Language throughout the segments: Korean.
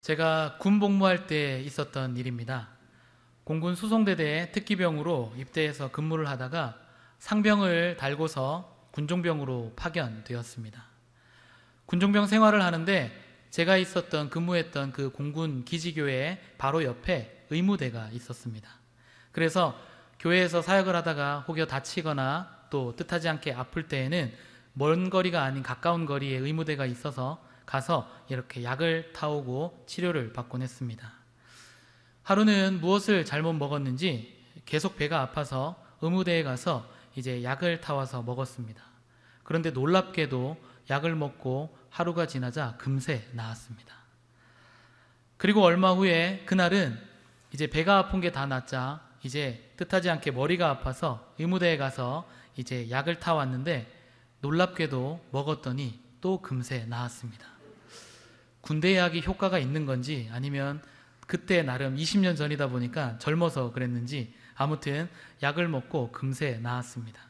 제가 군 복무할 때 있었던 일입니다. 공군 수송대대 특기병으로 입대해서 근무를 하다가 상병을 달고서 군종병으로 파견되었습니다. 군종병 생활을 하는데 제가 근무했던 그 공군 기지교회 바로 옆에 의무대가 있었습니다. 그래서 교회에서 사역을 하다가 혹여 다치거나 또 뜻하지 않게 아플 때에는 먼 거리가 아닌 가까운 거리에 의무대가 있어서 가서 이렇게 약을 타오고 치료를 받곤 했습니다. 하루는 무엇을 잘못 먹었는지 계속 배가 아파서 의무대에 가서 이제 약을 타와서 먹었습니다. 그런데 놀랍게도 약을 먹고 하루가 지나자 금세 나았습니다. 그리고 얼마 후에 그날은 이제 배가 아픈 게 다 낫자 이제 뜻하지 않게 머리가 아파서 의무대에 가서 이제 약을 타왔는데 놀랍게도 먹었더니 또 금세 나았습니다. 군대 약이 효과가 있는 건지 아니면 그때 나름 20년 전이다 보니까 젊어서 그랬는지 아무튼 약을 먹고 금세 나았습니다.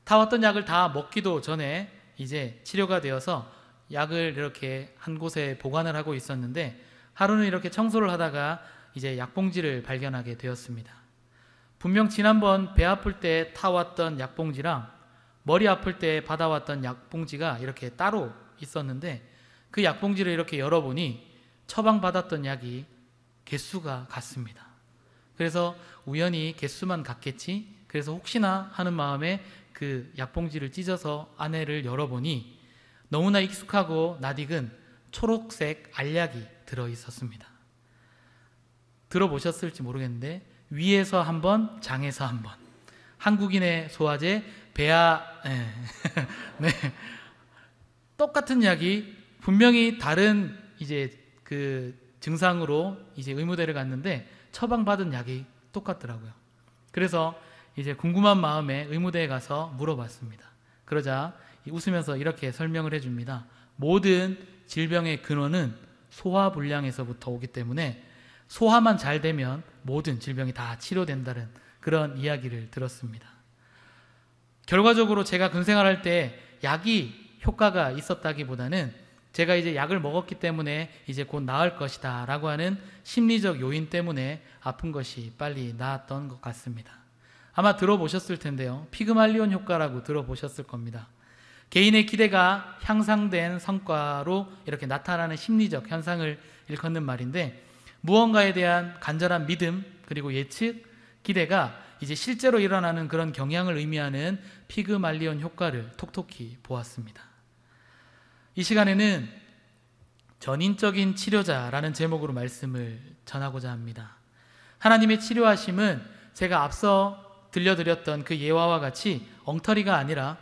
타왔던 약을 다 먹기도 전에 이제 치료가 되어서 약을 이렇게 한 곳에 보관을 하고 있었는데 하루는 이렇게 청소를 하다가 이제 약봉지를 발견하게 되었습니다. 분명 지난번 배 아플 때 타왔던 약봉지랑 머리 아플 때 받아왔던 약봉지가 이렇게 따로 있었는데 그 약봉지를 이렇게 열어보니 처방받았던 약이 개수가 같습니다. 그래서 우연히 개수만 같겠지? 그래서 혹시나 하는 마음에 그 약봉지를 찢어서 안에를 열어보니 너무나 익숙하고 낯익은 초록색 알약이 들어있었습니다. 들어보셨을지 모르겠는데 위에서 한 번, 장에서 한 번. 한국인의 소화제 배아 네. 똑같은 약이 분명히 다른 이제 그 증상으로 이제 의무대를 갔는데 처방받은 약이 똑같더라고요. 그래서 이제 궁금한 마음에 의무대에 가서 물어봤습니다. 그러자 웃으면서 이렇게 설명을 해줍니다. 모든 질병의 근원은 소화불량에서부터 오기 때문에 소화만 잘 되면 모든 질병이 다 치료된다는 그런 이야기를 들었습니다. 결과적으로 제가 군생활할 때 약이 효과가 있었다기보다는 제가 이제 약을 먹었기 때문에 이제 곧 나을 것이다 라고 하는 심리적 요인 때문에 아픈 것이 빨리 나았던 것 같습니다. 아마 들어보셨을 텐데요. 피그말리온 효과라고 들어보셨을 겁니다. 개인의 기대가 향상된 성과로 이렇게 나타나는 심리적 현상을 일컫는 말인데 무언가에 대한 간절한 믿음 그리고 예측, 기대가 이제 실제로 일어나는 그런 경향을 의미하는 피그말리온 효과를 톡톡히 보았습니다. 이 시간에는 전인적인 치료자라는 제목으로 말씀을 전하고자 합니다. 하나님의 치료하심은 제가 앞서 들려드렸던 그 예화와 같이 엉터리가 아니라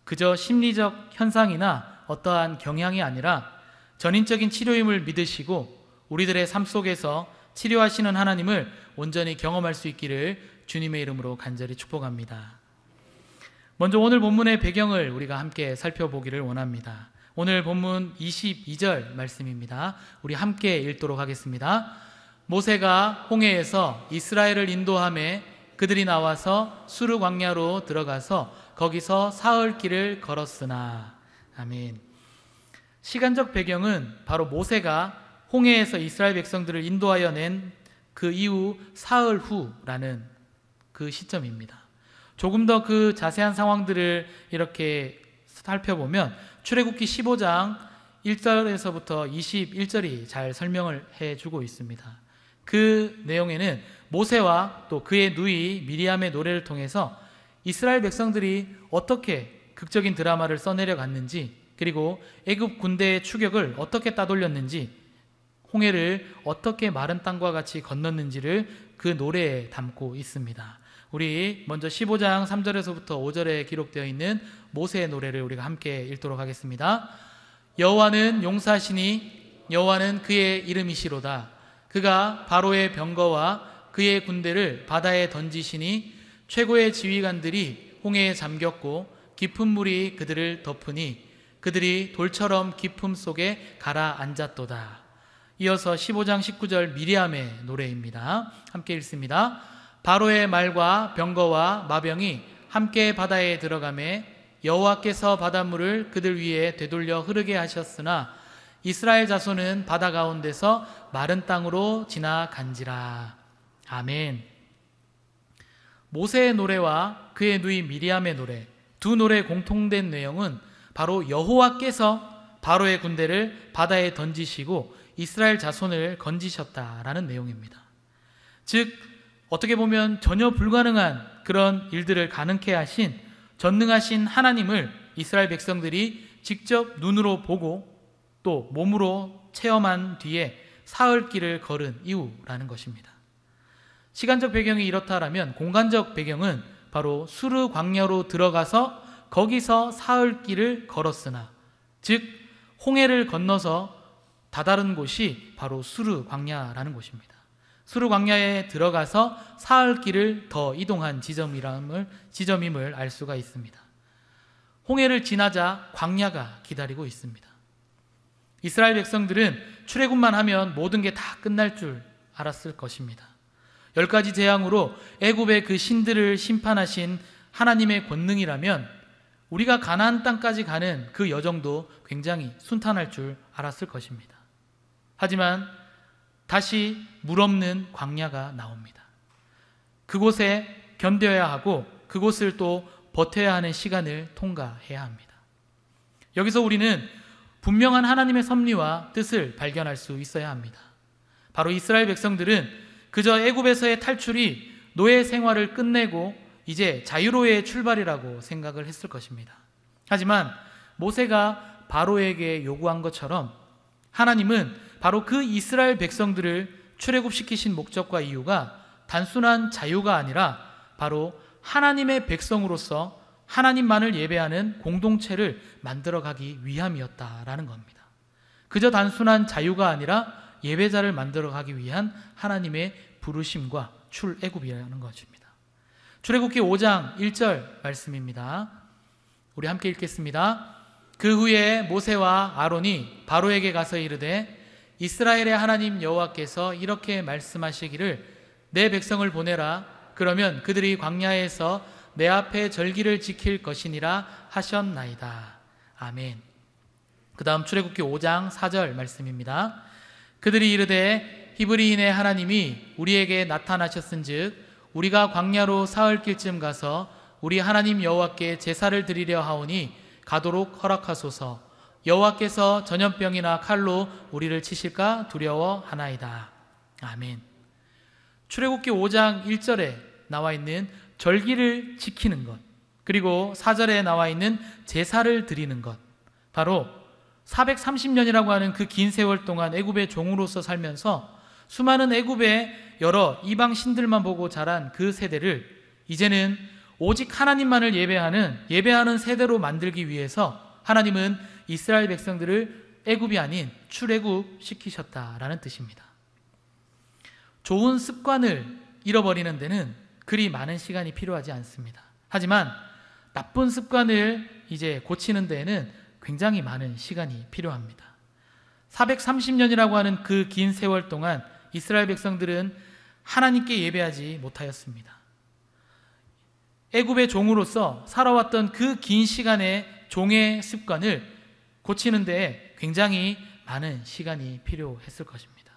그저 심리적 현상이나 어떠한 경향이 아니라 전인적인 치료임을 믿으시고 우리들의 삶 속에서 치료하시는 하나님을 온전히 경험할 수 있기를 주님의 이름으로 간절히 축복합니다. 먼저 오늘 본문의 배경을 우리가 함께 살펴보기를 원합니다. 오늘 본문 22절 말씀입니다. 우리 함께 읽도록 하겠습니다. 모세가 홍해에서 이스라엘을 인도하매 그들이 나와서 수르 광야로 들어가서 거기서 사흘 길을 걸었으나. 아멘. 시간적 배경은 바로 모세가 홍해에서 이스라엘 백성들을 인도하여 낸 그 이후 사흘 후라는 그 시점입니다. 조금 더 그 자세한 상황들을 이렇게 살펴보면 출애굽기 15장 1절에서부터 21절이 잘 설명을 해주고 있습니다. 그 내용에는 모세와 또 그의 누이 미리암의 노래를 통해서 이스라엘 백성들이 어떻게 극적인 드라마를 써내려 갔는지 그리고 애굽 군대의 추격을 어떻게 따돌렸는지 홍해를 어떻게 마른 땅과 같이 건넜는지를 그 노래에 담고 있습니다. 우리 먼저 15장 3절에서부터 5절에 기록되어 있는 모세의 노래를 우리가 함께 읽도록 하겠습니다. 여호와는 용사시니 여호와는 그의 이름이시로다. 그가 바로의 병거와 그의 군대를 바다에 던지시니 최고의 지휘관들이 홍해에 잠겼고 깊은 물이 그들을 덮으니 그들이 돌처럼 깊음 속에 가라앉았도다. 이어서 15장 19절 미리암의 노래입니다. 함께 읽습니다. 바로의 말과 병거와 마병이 함께 바다에 들어가매 여호와께서 바닷물을 그들 위에 되돌려 흐르게 하셨으나 이스라엘 자손은 바다 가운데서 마른 땅으로 지나간지라. 아멘. 모세의 노래와 그의 누이 미리암의 노래, 두 노래의 공통된 내용은 바로 여호와께서 바로의 군대를 바다에 던지시고 이스라엘 자손을 건지셨다라는 내용입니다. 즉 어떻게 보면 전혀 불가능한 그런 일들을 가능케 하신 전능하신 하나님을 이스라엘 백성들이 직접 눈으로 보고 또 몸으로 체험한 뒤에 사흘길을 걸은 이유라는 것입니다. 시간적 배경이 이렇다라면 공간적 배경은 바로 수르 광야로 들어가서 거기서 사흘길을 걸었으나, 즉 홍해를 건너서 다다른 곳이 바로 수르 광야라는 곳입니다. 수르 광야에 들어가서 사흘길을 더 이동한 지점임을 알 수가 있습니다. 홍해를 지나자 광야가 기다리고 있습니다. 이스라엘 백성들은 출애굽만 하면 모든 게 다 끝날 줄 알았을 것입니다. 10가지 재앙으로 애굽의 그 신들을 심판하신 하나님의 권능이라면 우리가 가나안 땅까지 가는 그 여정도 굉장히 순탄할 줄 알았을 것입니다. 하지만 다시 물 없는 광야가 나옵니다. 그곳에 견뎌야 하고 그곳을 또 버텨야 하는 시간을 통과해야 합니다. 여기서 우리는 분명한 하나님의 섭리와 뜻을 발견할 수 있어야 합니다. 바로 이스라엘 백성들은 그저 애굽에서의 탈출이 노예 생활을 끝내고 이제 자유로의 출발이라고 생각을 했을 것입니다. 하지만 모세가 바로에게 요구한 것처럼 하나님은 바로 그 이스라엘 백성들을 출애굽시키신 목적과 이유가 단순한 자유가 아니라 바로 하나님의 백성으로서 하나님만을 예배하는 공동체를 만들어가기 위함이었다라는 겁니다. 그저 단순한 자유가 아니라 예배자를 만들어가기 위한 하나님의 부르심과 출애굽이라는 것입니다. 출애굽기 5장 1절 말씀입니다. 우리 함께 읽겠습니다. 그 후에 모세와 아론이 바로에게 가서 이르되 이스라엘의 하나님 여호와께서 이렇게 말씀하시기를 내 백성을 보내라. 그러면 그들이 광야에서 내 앞에 절기를 지킬 것이니라 하셨나이다. 아멘. 그 다음 출애굽기 5장 4절 말씀입니다. 그들이 이르되 히브리인의 하나님이 우리에게 나타나셨은즉 우리가 광야로 사흘길쯤 가서 우리 하나님 여호와께 제사를 드리려 하오니 가도록 허락하소서. 여호와께서 전염병이나 칼로 우리를 치실까 두려워하나이다. 아멘. 출애굽기 5장 1절에 나와 있는 절기를 지키는 것, 그리고 4절에 나와 있는 제사를 드리는 것, 바로 430년이라고 하는 그 긴 세월 동안 애굽의 종으로서 살면서 수많은 애굽의 여러 이방 신들만 보고 자란 그 세대를 이제는 오직 하나님만을 예배하는 세대로 만들기 위해서 하나님은 이스라엘 백성들을 애굽이 아닌 출애굽 시키셨다라는 뜻입니다. 좋은 습관을 잃어버리는 데는 그리 많은 시간이 필요하지 않습니다. 하지만 나쁜 습관을 이제 고치는 데에는 굉장히 많은 시간이 필요합니다. 430년이라고 하는 그 긴 세월 동안 이스라엘 백성들은 하나님께 예배하지 못하였습니다. 애굽의 종으로서 살아왔던 그 긴 시간의 종의 습관을 고치는 데에 굉장히 많은 시간이 필요했을 것입니다.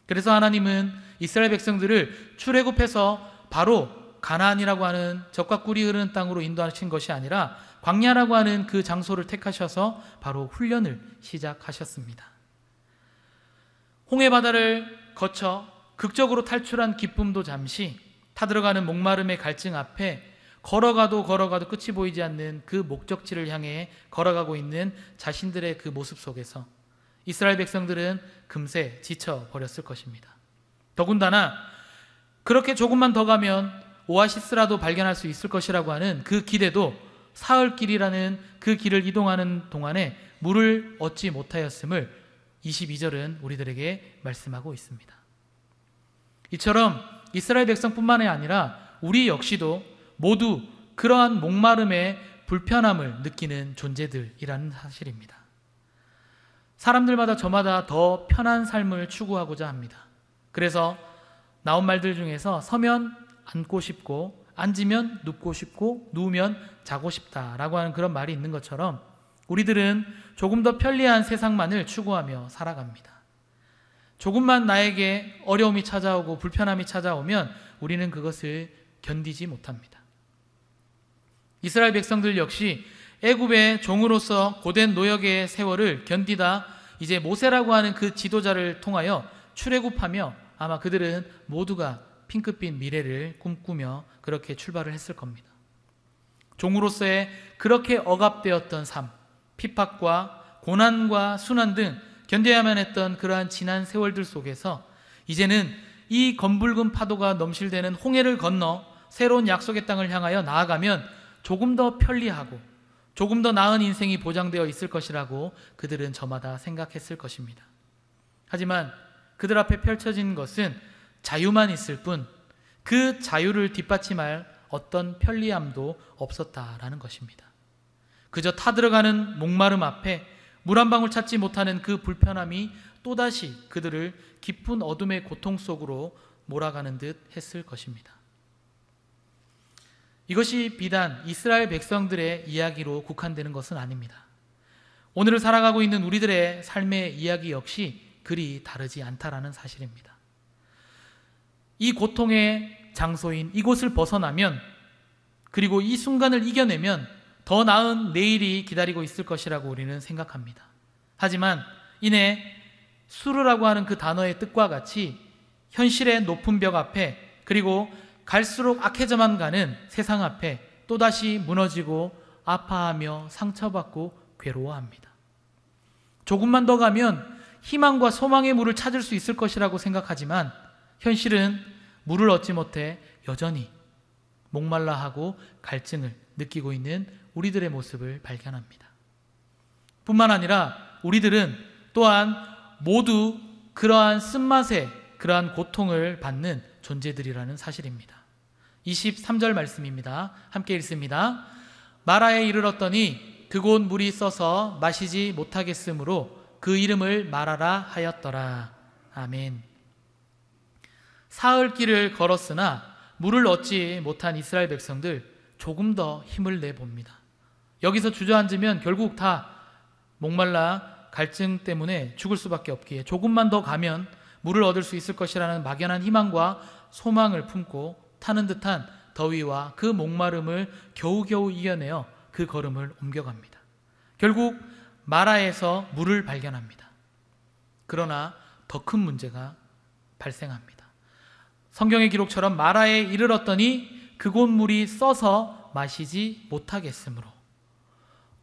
그래서 하나님은 이스라엘 백성들을 출애굽해서 바로 가나안이라고 하는 젖과 꿀이 흐르는 땅으로 인도하신 것이 아니라 광야라고 하는 그 장소를 택하셔서 바로 훈련을 시작하셨습니다. 홍해 바다를 거쳐 극적으로 탈출한 기쁨도 잠시, 타들어가는 목마름의 갈증 앞에 걸어가도 끝이 보이지 않는 그 목적지를 향해 걸어가고 있는 자신들의 그 모습 속에서 이스라엘 백성들은 금세 지쳐버렸을 것입니다. 더군다나 그렇게 조금만 더 가면 오아시스라도 발견할 수 있을 것이라고 하는 그 기대도 사흘길이라는 그 길을 이동하는 동안에 물을 얻지 못하였음을 22절은 우리들에게 말씀하고 있습니다. 이처럼 이스라엘 백성뿐만이 아니라 우리 역시도 모두 그러한 목마름의 불편함을 느끼는 존재들이라는 사실입니다. 사람들마다 저마다 더 편한 삶을 추구하고자 합니다. 그래서 나온 말들 중에서 서면 앉고 싶고 앉으면 눕고 싶고 누우면 자고 싶다라고 하는 그런 말이 있는 것처럼 우리들은 조금 더 편리한 세상만을 추구하며 살아갑니다. 조금만 나에게 어려움이 찾아오고 불편함이 찾아오면 우리는 그것을 견디지 못합니다. 이스라엘 백성들 역시 애굽의 종으로서 고된 노역의 세월을 견디다 이제 모세라고 하는 그 지도자를 통하여 출애굽하며 아마 그들은 모두가 핑크빛 미래를 꿈꾸며 그렇게 출발을 했을 겁니다. 종으로서의 그렇게 억압되었던 삶, 핍박과 고난과 순환 등 견뎌야만 했던 그러한 지난 세월들 속에서 이제는 이 검붉은 파도가 넘실대는 홍해를 건너 새로운 약속의 땅을 향하여 나아가면 조금 더 편리하고 조금 더 나은 인생이 보장되어 있을 것이라고 그들은 저마다 생각했을 것입니다. 하지만 그들 앞에 펼쳐진 것은 자유만 있을 뿐 그 자유를 뒷받침할 어떤 편리함도 없었다라는 것입니다. 그저 타들어가는 목마름 앞에 물 한 방울 찾지 못하는 그 불편함이 또다시 그들을 깊은 어둠의 고통 속으로 몰아가는 듯 했을 것입니다. 이것이 비단 이스라엘 백성들의 이야기로 국한되는 것은 아닙니다. 오늘을 살아가고 있는 우리들의 삶의 이야기 역시 그리 다르지 않다라는 사실입니다. 이 고통의 장소인 이곳을 벗어나면 그리고 이 순간을 이겨내면 더 나은 내일이 기다리고 있을 것이라고 우리는 생각합니다. 하지만 이내 수르라고 하는 그 단어의 뜻과 같이 현실의 높은 벽 앞에 그리고 갈수록 악해져만 가는 세상 앞에 또다시 무너지고 아파하며 상처받고 괴로워합니다. 조금만 더 가면 희망과 소망의 물을 찾을 수 있을 것이라고 생각하지만 현실은 물을 얻지 못해 여전히 목말라하고 갈증을 느끼고 있는 우리들의 모습을 발견합니다. 뿐만 아니라 우리들은 또한 모두 그러한 쓴맛에 그러한 고통을 받는 존재들이라는 사실입니다. 23절 말씀입니다. 함께 읽습니다. 마라에 이르렀더니 그곳 물이 써서 마시지 못하겠으므로 그 이름을 마라라 하였더라. 아멘. 사흘 길을 걸었으나 물을 얻지 못한 이스라엘 백성들 조금 더 힘을 내봅니다. 여기서 주저앉으면 결국 다 목말라 갈증 때문에 죽을 수밖에 없기에 조금만 더 가면 물을 얻을 수 있을 것이라는 막연한 희망과 소망을 품고 타는 듯한 더위와 그 목마름을 겨우겨우 이겨내어 그 걸음을 옮겨갑니다. 결국 마라에서 물을 발견합니다. 그러나 더 큰 문제가 발생합니다. 성경의 기록처럼 마라에 이르렀더니 그곳 물이 써서 마시지 못하겠으므로.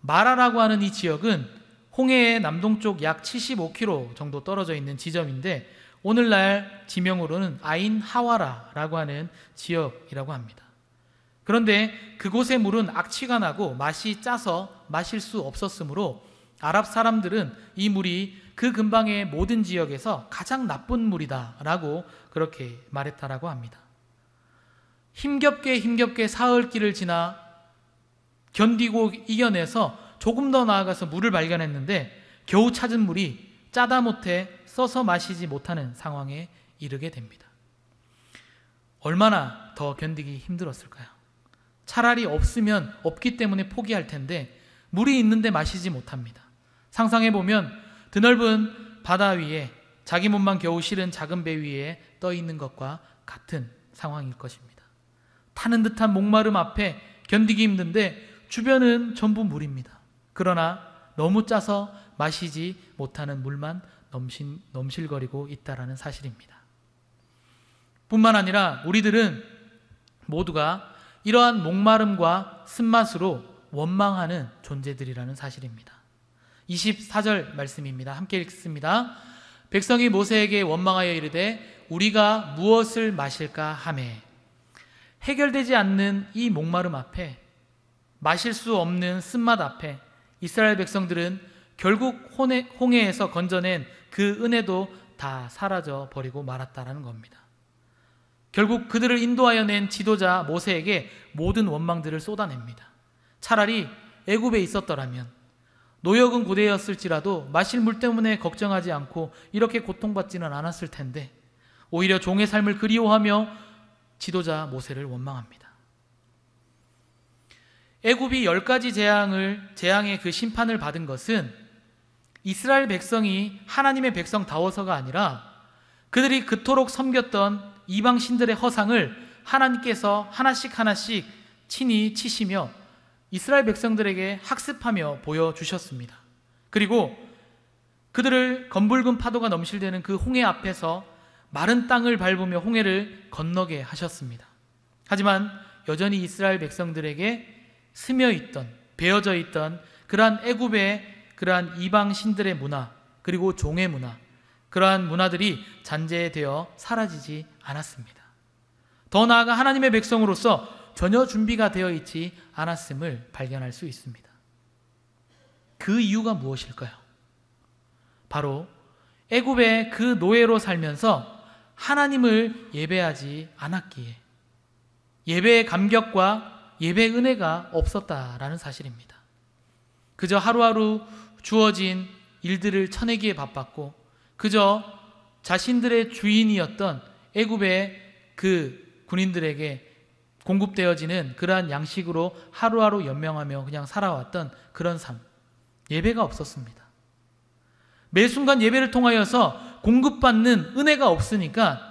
마라라고 하는 이 지역은 홍해의 남동쪽 약 75km 정도 떨어져 있는 지점인데 오늘날 지명으로는 아인 하와라라고 하는 지역이라고 합니다. 그런데 그곳의 물은 악취가 나고 맛이 짜서 마실 수 없었으므로 아랍 사람들은 이 물이 그 근방의 모든 지역에서 가장 나쁜 물이다라고 그렇게 말했다라고 합니다. 힘겹게 사흘 길을 지나 견디고 이겨내서 조금 더 나아가서 물을 발견했는데 겨우 찾은 물이 짜다 못해 써서 마시지 못하는 상황에 이르게 됩니다. 얼마나 더 견디기 힘들었을까요? 차라리 없으면 없기 때문에 포기할 텐데 물이 있는데 마시지 못합니다. 상상해보면 드넓은 바다 위에 자기 몸만 겨우 실은 작은 배 위에 떠 있는 것과 같은 상황일 것입니다. 타는 듯한 목마름 앞에 견디기 힘든데 주변은 전부 물입니다. 그러나 너무 짜서 마시지 못하는 물만 넘실거리고 있다라는 사실입니다. 뿐만 아니라 우리들은 모두가 이러한 목마름과 쓴맛으로 원망하는 존재들이라는 사실입니다. 24절 말씀입니다. 함께 읽습니다. 백성이 모세에게 원망하여 이르되 우리가 무엇을 마실까 하매. 해결되지 않는 이 목마름 앞에, 마실 수 없는 쓴맛 앞에 이스라엘 백성들은 결국 홍해에서 건져낸 그 은혜도 다 사라져 버리고 말았다라는 겁니다. 결국 그들을 인도하여 낸 지도자 모세에게 모든 원망들을 쏟아냅니다. 차라리 애굽에 있었더라면, 노역은 고대였을지라도 마실 물 때문에 걱정하지 않고 이렇게 고통받지는 않았을 텐데 오히려 종의 삶을 그리워하며 지도자 모세를 원망합니다. 애굽이 10가지 재앙의 그 심판을 받은 것은 이스라엘 백성이 하나님의 백성다워서가 아니라 그들이 그토록 섬겼던 이방 신들의 허상을 하나님께서 하나씩 하나씩 친히 치시며 이스라엘 백성들에게 학습하며 보여주셨습니다. 그리고 그들을 검붉은 파도가 넘실대는 그 홍해 앞에서 마른 땅을 밟으며 홍해를 건너게 하셨습니다. 하지만 여전히 이스라엘 백성들에게 스며있던, 배어져 있던 그러한 애굽의 그러한 이방 신들의 문화, 그리고 종의 문화, 그러한 문화들이 잔재되어 사라지지 않았습니다. 더 나아가 하나님의 백성으로서 전혀 준비가 되어 있지 않았음을 발견할 수 있습니다. 그 이유가 무엇일까요? 바로 애굽의 그 노예로 살면서 하나님을 예배하지 않았기에 예배의 감격과 예배의 은혜가 없었다라는 사실입니다. 그저 하루하루 주어진 일들을 쳐내기에 바빴고 그저 자신들의 주인이었던 애굽의 그 군인들에게 공급되어지는 그러한 양식으로 하루하루 연명하며 그냥 살아왔던 그런 삶, 예배가 없었습니다. 매 순간 예배를 통하여서 공급받는 은혜가 없으니까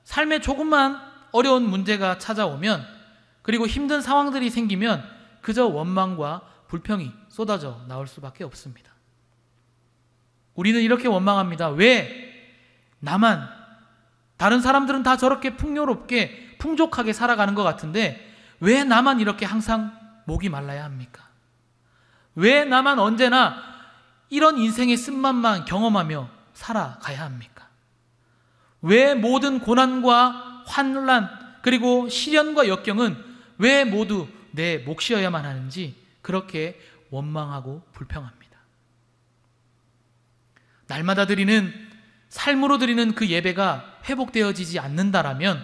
삶에 조금만 어려운 문제가 찾아오면, 그리고 힘든 상황들이 생기면 그저 원망과 불평이 쏟아져 나올 수밖에 없습니다. 우리는 이렇게 원망합니다. 왜 나만, 다른 사람들은 다 저렇게 풍요롭게 풍족하게 살아가는 것 같은데 왜 나만 이렇게 항상 목이 말라야 합니까? 왜 나만 언제나 이런 인생의 쓴맛만 경험하며 살아가야 합니까? 왜 모든 고난과 환난 그리고 시련과 역경은 왜 모두 내 몫이어야만 하는지 그렇게 원망하고 불평합니다. 날마다 드리는, 삶으로 드리는 그 예배가 회복되어지지 않는다라면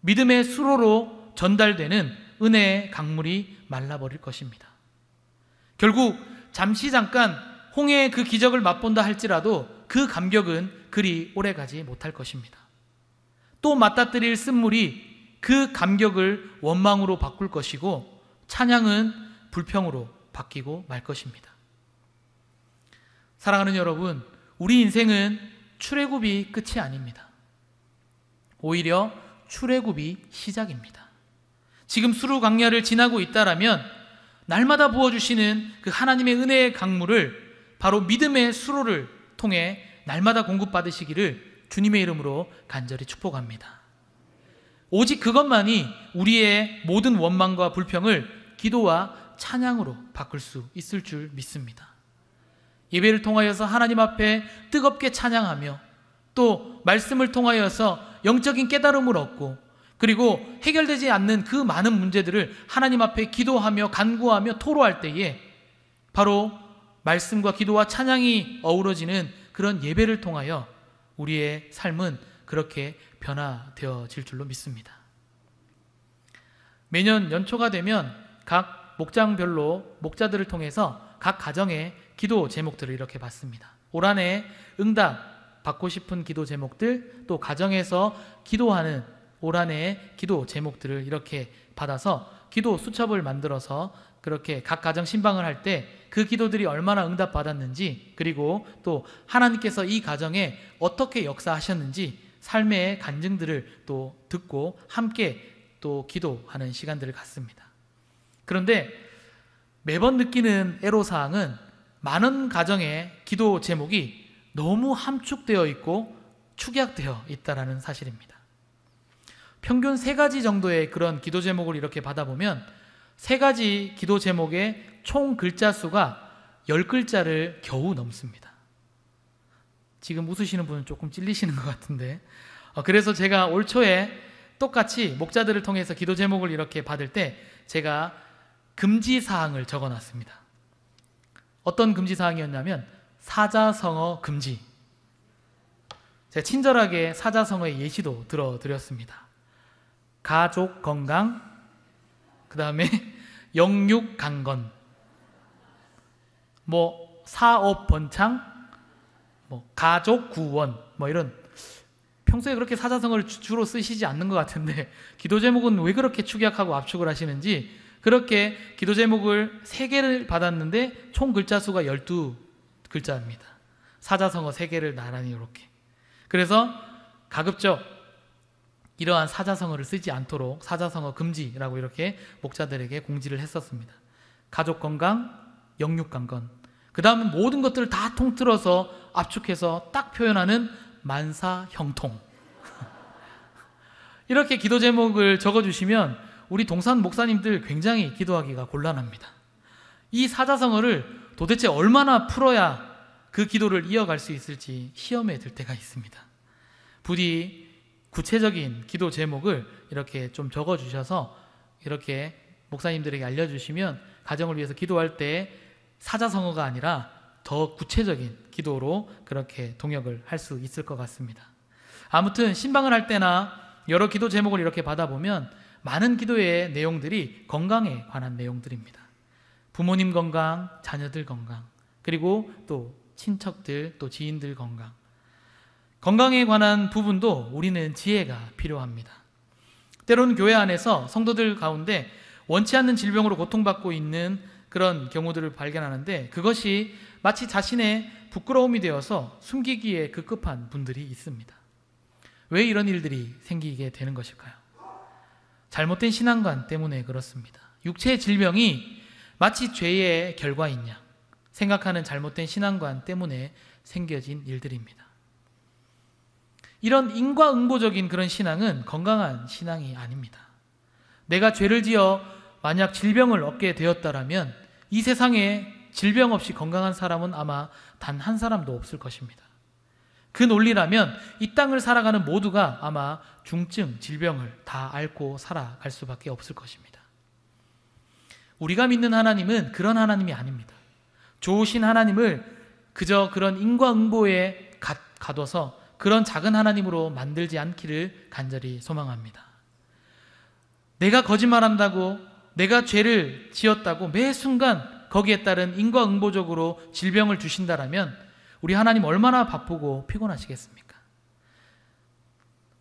믿음의 수로로 전달되는 은혜의 강물이 말라버릴 것입니다. 결국 잠시 잠깐 홍해의 그 기적을 맛본다 할지라도 그 감격은 그리 오래가지 못할 것입니다. 또 맞닥뜨릴 쓴물이 그 감격을 원망으로 바꿀 것이고 찬양은 불평으로 바뀌고 말 것입니다. 사랑하는 여러분, 우리 인생은 출애굽이 끝이 아닙니다. 오히려 출애굽이 시작입니다. 지금 수르 광야를 지나고 있다라면 날마다 부어주시는 그 하나님의 은혜의 강물을 바로 믿음의 수로를 통해 날마다 공급받으시기를 주님의 이름으로 간절히 축복합니다. 오직 그것만이 우리의 모든 원망과 불평을 기도와 찬양으로 바꿀 수 있을 줄 믿습니다. 예배를 통하여서 하나님 앞에 뜨겁게 찬양하며 또 말씀을 통하여서 영적인 깨달음을 얻고 그리고 해결되지 않는 그 많은 문제들을 하나님 앞에 기도하며 간구하며 토로할 때에 바로 말씀과 기도와 찬양이 어우러지는 그런 예배를 통하여 우리의 삶은 그렇게 변화되어질 줄로 믿습니다. 매년 연초가 되면 각 목장별로 목자들을 통해서 각 가정의 기도 제목들을 이렇게 받습니다. 올 한 해 응답 받고 싶은 기도 제목들, 또 가정에서 기도하는 올 한 해의 기도 제목들을 이렇게 받아서 기도 수첩을 만들어서 그렇게 각 가정 신방을 할 때 그 기도들이 얼마나 응답받았는지, 그리고 또 하나님께서 이 가정에 어떻게 역사하셨는지 삶의 간증들을 또 듣고 함께 또 기도하는 시간들을 갖습니다. 그런데 매번 느끼는 애로사항은 많은 가정의 기도 제목이 너무 함축되어 있고 축약되어 있다는 사실입니다. 평균 3가지 정도의 그런 기도 제목을 이렇게 받아보면 3가지 기도 제목의 총 글자 수가 10글자를 겨우 넘습니다. 지금 웃으시는 분은 조금 찔리시는 것 같은데, 그래서 제가 올 초에 똑같이 목자들을 통해서 기도 제목을 이렇게 받을 때 제가 금지사항을 적어놨습니다. 어떤 금지사항이었냐면 사자성어 금지. 제가 친절하게 사자성어의 예시도 들어드렸습니다. 가족 건강, 그 다음에 영육 강건, 사업 번창, 가족 구원, 이런 평소에 그렇게 사자성어를 주로 쓰시지 않는 것 같은데 기도 제목은 왜 그렇게 축약하고 압축을 하시는지 그렇게 기도 제목을 3개를 받았는데 총 글자 수가 12글자입니다. 사자성어 3개를 나란히 이렇게. 그래서 가급적 이러한 사자성어를 쓰지 않도록 사자성어 금지라고 이렇게 목자들에게 공지를 했었습니다. 가족 건강, 영육 강건, 그 다음에 모든 것들을 다 통틀어서 압축해서 딱 표현하는 만사형통. 이렇게 기도 제목을 적어주시면 우리 동산 목사님들 굉장히 기도하기가 곤란합니다. 이 사자성어를 도대체 얼마나 풀어야 그 기도를 이어갈 수 있을지 시험에 들 때가 있습니다. 부디 구체적인 기도 제목을 이렇게 좀 적어주셔서 이렇게 목사님들에게 알려주시면 가정을 위해서 기도할 때 사자성어가 아니라 더 구체적인 기도로 그렇게 동역을 할 수 있을 것 같습니다. 아무튼 신방을 할 때나 여러 기도 제목을 이렇게 받아보면 많은 기도의 내용들이 건강에 관한 내용들입니다. 부모님 건강, 자녀들 건강, 그리고 또 친척들, 또 지인들 건강. 건강에 관한 부분도 우리는 지혜가 필요합니다. 때로는 교회 안에서 성도들 가운데 원치 않는 질병으로 고통받고 있는 그런 경우들을 발견하는데 그것이 마치 자신의 부끄러움이 되어서 숨기기에 급급한 분들이 있습니다. 왜 이런 일들이 생기게 되는 것일까요? 잘못된 신앙관 때문에 그렇습니다. 육체의 질병이 마치 죄의 결과인 양 생각하는 잘못된 신앙관 때문에 생겨진 일들입니다. 이런 인과응보적인 그런 신앙은 건강한 신앙이 아닙니다. 내가 죄를 지어 만약 질병을 얻게 되었다라면 이 세상에 질병 없이 건강한 사람은 아마 단 한 사람도 없을 것입니다. 그 논리라면 이 땅을 살아가는 모두가 아마 중증, 질병을 다 앓고 살아갈 수밖에 없을 것입니다. 우리가 믿는 하나님은 그런 하나님이 아닙니다. 좋으신 하나님을 그저 그런 인과응보에 가둬서 그런 작은 하나님으로 만들지 않기를 간절히 소망합니다. 내가 거짓말한다고, 내가 죄를 지었다고 매 순간 거기에 따른 인과응보적으로 질병을 주신다라면 우리 하나님 얼마나 바쁘고 피곤하시겠습니까?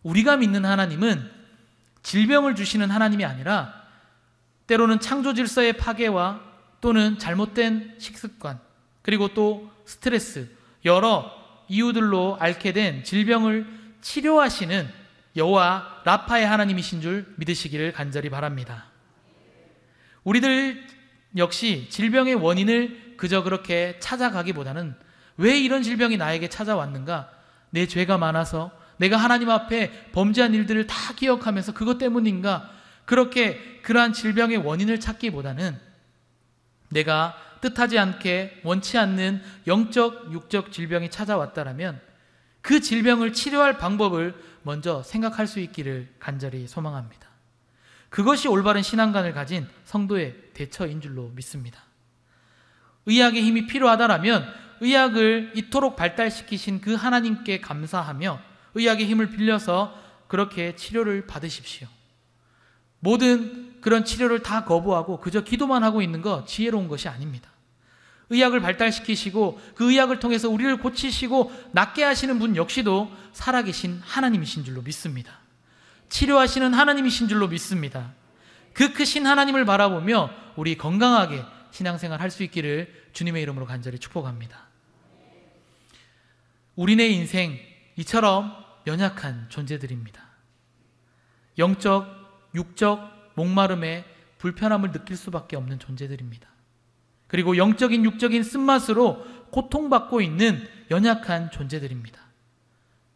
우리가 믿는 하나님은 질병을 주시는 하나님이 아니라 때로는 창조 질서의 파괴와 또는 잘못된 식습관, 그리고 또 스트레스, 여러 이유들로 앓게 된 질병을 치료하시는 여호와 라파의 하나님이신 줄 믿으시기를 간절히 바랍니다. 우리들 역시 질병의 원인을 그저 그렇게 찾아가기보다는 왜 이런 질병이 나에게 찾아왔는가? 내 죄가 많아서, 내가 하나님 앞에 범죄한 일들을 다 기억하면서 그것 때문인가? 그렇게 그러한 질병의 원인을 찾기보다는 내가 뜻하지 않게 원치 않는 영적, 육적 질병이 찾아왔다라면 그 질병을 치료할 방법을 먼저 생각할 수 있기를 간절히 소망합니다. 그것이 올바른 신앙관을 가진 성도의 대처인 줄로 믿습니다. 의학의 힘이 필요하다라면 의학을 이토록 발달시키신 그 하나님께 감사하며 의학의 힘을 빌려서 그렇게 치료를 받으십시오. 모든 그런 치료를 다 거부하고 그저 기도만 하고 있는 거 지혜로운 것이 아닙니다. 의학을 발달시키시고 그 의학을 통해서 우리를 고치시고 낫게 하시는 분 역시도 살아계신 하나님이신 줄로 믿습니다. 치료하시는 하나님이신 줄로 믿습니다. 그 크신 하나님을 바라보며 우리 건강하게 신앙생활 할 수 있기를 주님의 이름으로 간절히 축복합니다. 우리네 인생 이처럼 연약한 존재들입니다. 영적, 육적, 목마름에 불편함을 느낄 수밖에 없는 존재들입니다. 그리고 영적인, 육적인 쓴맛으로 고통받고 있는 연약한 존재들입니다.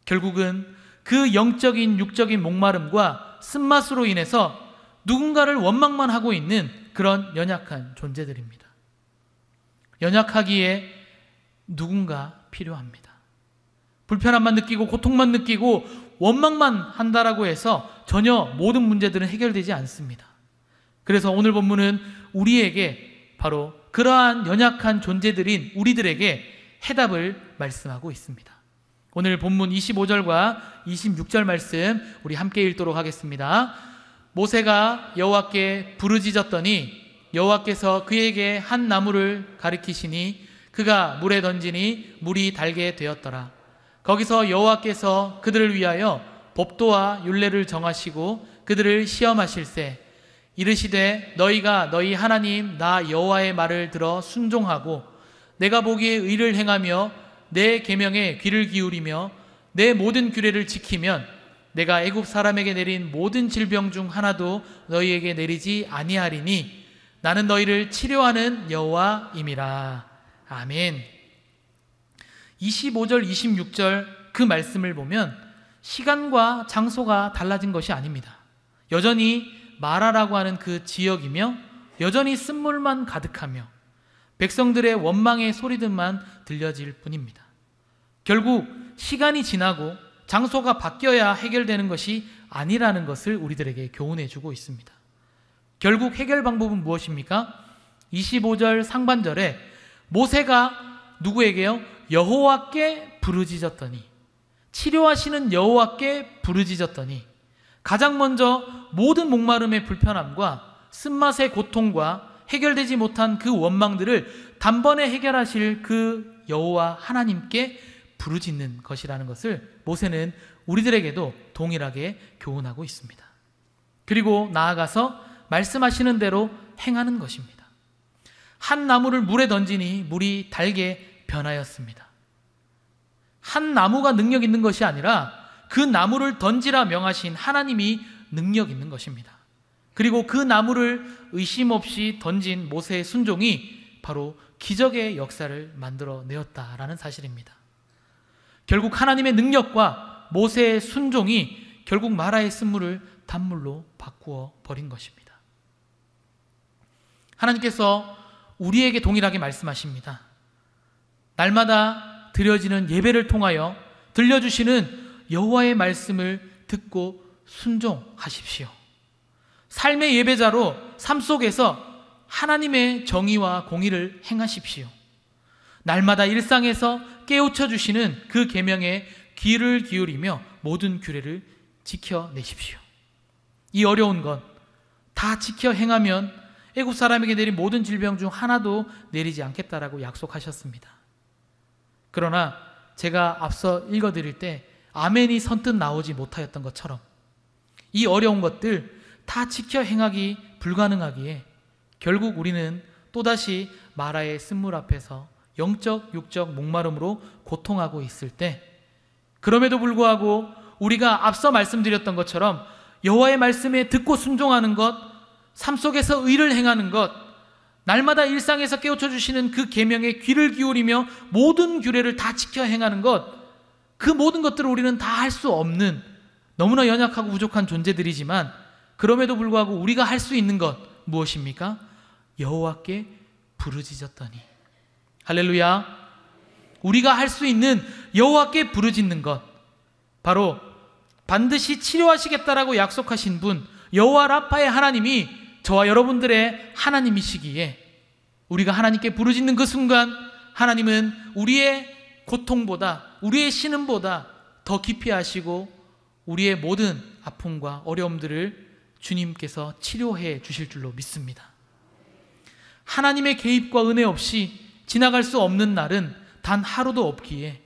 결국은 그 영적인, 육적인 목마름과 쓴맛으로 인해서 누군가를 원망만 하고 있는 그런 연약한 존재들입니다. 연약하기에 누군가 필요합니다. 불편함만 느끼고 고통만 느끼고 원망만 한다라고 해서 전혀 모든 문제들은 해결되지 않습니다. 그래서 오늘 본문은 우리에게 바로 그러한 연약한 존재들인 우리들에게 해답을 말씀하고 있습니다. 오늘 본문 25절과 26절 말씀 우리 함께 읽도록 하겠습니다. 모세가 여호와께 부르짖었더니 여호와께서 그에게 한 나무를 가리키시니 그가 물에 던지니 물이 달게 되었더라. 거기서 여호와께서 그들을 위하여 법도와 율례를 정하시고 그들을 시험하실세 이르시되 너희가 너희 하나님 나 여호와의 말을 들어 순종하고 내가 보기에 의를 행하며 내 계명에 귀를 기울이며 내 모든 규례를 지키면 내가 애굽 사람에게 내린 모든 질병 중 하나도 너희에게 내리지 아니하리니 나는 너희를 치료하는 여호와임이라. 아멘. 25절 26절 그 말씀을 보면 시간과 장소가 달라진 것이 아닙니다. 여전히 마라라고 하는 그 지역이며 여전히 쓴물만 가득하며 백성들의 원망의 소리들만 들려질 뿐입니다. 결국 시간이 지나고 장소가 바뀌어야 해결되는 것이 아니라는 것을 우리들에게 교훈해 주고 있습니다. 결국 해결 방법은 무엇입니까? 25절 상반절에 모세가 누구에게요? 여호와께 부르짖었더니, 치료하시는 여호와께 부르짖었더니 가장 먼저 모든 목마름의 불편함과 쓴맛의 고통과 해결되지 못한 그 원망들을 단번에 해결하실 그 여호와 하나님께 부르짖는 것이라는 것을 모세는 우리들에게도 동일하게 교훈하고 있습니다. 그리고 나아가서 말씀하시는 대로 행하는 것입니다. 한 나무를 물에 던지니 물이 달게 변하였습니다. 한 나무가 능력 있는 것이 아니라 그 나무를 던지라 명하신 하나님이 능력 있는 것입니다. 그리고 그 나무를 의심 없이 던진 모세의 순종이 바로 기적의 역사를 만들어내었다라는 사실입니다. 결국 하나님의 능력과 모세의 순종이 결국 마라의 쓴물을 단물로 바꾸어 버린 것입니다. 하나님께서 우리에게 동일하게 말씀하십니다. 날마다 드려지는 예배를 통하여 들려주시는 여호와의 말씀을 듣고 순종하십시오. 삶의 예배자로 삶 속에서 하나님의 정의와 공의를 행하십시오. 날마다 일상에서 깨우쳐 주시는 그 계명에 귀를 기울이며 모든 규례를 지켜내십시오. 이 어려운 것 다 지켜 행하면 애굽 사람에게 내린 모든 질병 중 하나도 내리지 않겠다라고 약속하셨습니다. 그러나 제가 앞서 읽어드릴 때 아멘이 선뜻 나오지 못하였던 것처럼 이 어려운 것들 다 지켜 행하기 불가능하기에 결국 우리는 또다시 마라의 쓴물 앞에서 영적, 육적 목마름으로 고통하고 있을 때 그럼에도 불구하고 우리가 앞서 말씀드렸던 것처럼 여호와의 말씀에 듣고 순종하는 것, 삶 속에서 의를 행하는 것, 날마다 일상에서 깨우쳐 주시는 그 계명에 귀를 기울이며 모든 규례를 다 지켜 행하는 것, 그 모든 것들을 우리는 다 할 수 없는 너무나 연약하고 부족한 존재들이지만 그럼에도 불구하고 우리가 할 수 있는 것 무엇입니까? 여호와께 부르짖었더니. 할렐루야. 우리가 할 수 있는 여호와께 부르짖는 것, 바로 반드시 치료하시겠다라고 약속하신 분 여호와 라파의 하나님이 저와 여러분들의 하나님이시기에 우리가 하나님께 부르짖는 그 순간 하나님은 우리의 고통보다, 우리의 신음보다 더 깊이 아시고 우리의 모든 아픔과 어려움들을 주님께서 치료해 주실 줄로 믿습니다. 하나님의 개입과 은혜 없이 지나갈 수 없는 날은 단 하루도 없기에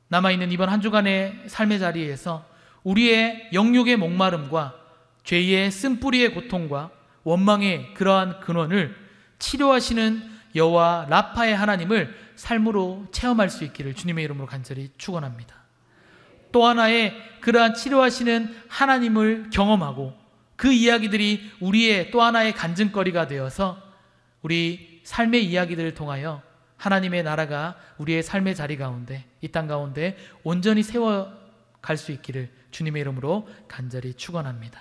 남아있는 이번 한 주간의 삶의 자리에서 우리의 영육의 목마름과 죄의 쓴뿌리의 고통과 원망의 그러한 근원을 치료하시는 여호와 라파의 하나님을 삶으로 체험할 수 있기를 주님의 이름으로 간절히 축원합니다. 또 하나의 그러한 치료하시는 하나님을 경험하고 그 이야기들이 우리의 또 하나의 간증거리가 되어서 우리 삶의 이야기들을 통하여 하나님의 나라가 우리의 삶의 자리 가운데, 이 땅 가운데 온전히 세워갈 수 있기를 주님의 이름으로 간절히 축원합니다.